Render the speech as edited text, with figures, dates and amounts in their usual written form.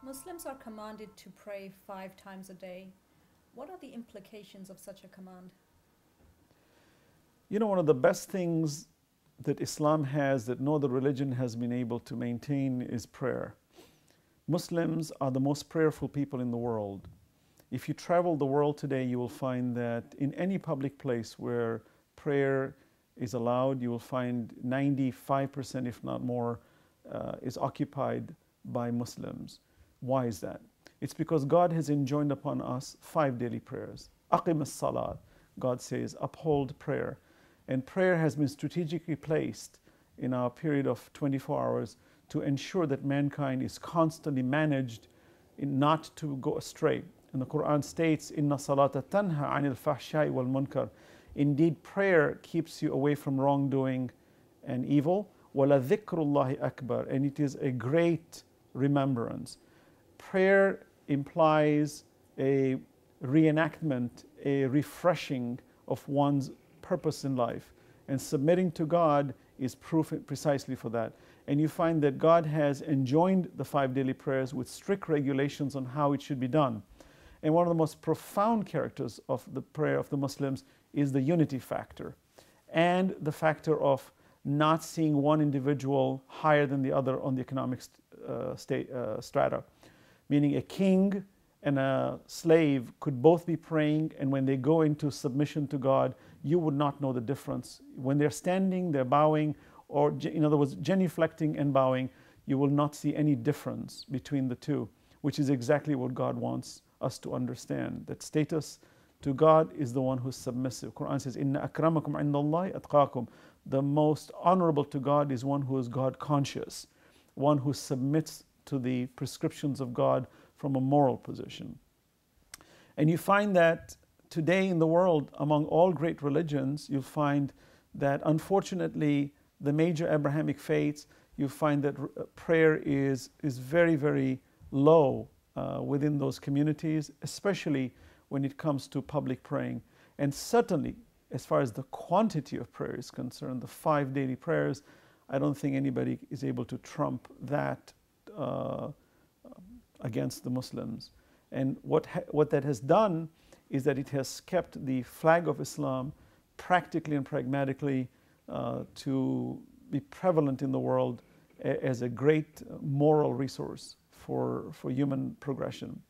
Muslims are commanded to pray 5 times a day. What are the implications of such a command? You know, one of the best things that Islam has that no other religion has been able to maintain is prayer. Muslims are the most prayerful people in the world. If you travel the world today, you will find that in any public place where prayer is allowed, you will find 95%, if not more, is occupied by Muslims. Why is that? It's because God has enjoined upon us 5 daily prayers. Aqim as-salat, God says, uphold prayer. And prayer has been strategically placed in our period of 24 hours to ensure that mankind is constantly managed in not to go astray. And the Quran states, Inna salata tanha anil fahshai wal munkar. Indeed, prayer keeps you away from wrongdoing and evil. Wala dhikrullahi akbar. And it is a great remembrance. Prayer implies a reenactment, a refreshing of one's purpose in life. And submitting to God is proof precisely for that. And you find that God has enjoined the 5 daily prayers with strict regulations on how it should be done. And one of the most profound characters of the prayer of the Muslims is the unity factor and the factor of not seeing one individual higher than the other on the economic strata. Meaning a king and a slave could both be praying, and when they go into submission to God, you would not know the difference. When they're standing, they're bowing, or in other words, genuflecting and bowing, you will not see any difference between the two, which is exactly what God wants us to understand. That status to God is the one who's submissive. Quran says, Inna akramakum indallahi atqakum. The most honorable to God is one who is God conscious, one who submits to the prescriptions of God from a moral position. And you find that today in the world, among all great religions, you'll find that unfortunately the major Abrahamic faiths, you find that prayer is very, very low within those communities, especially when it comes to public praying. And certainly, as far as the quantity of prayer is concerned, the 5 daily prayers, I don't think anybody is able to trump that against the Muslims. And what that has done is that it has kept the flag of Islam practically and pragmatically to be prevalent in the world as a great moral resource for human progression.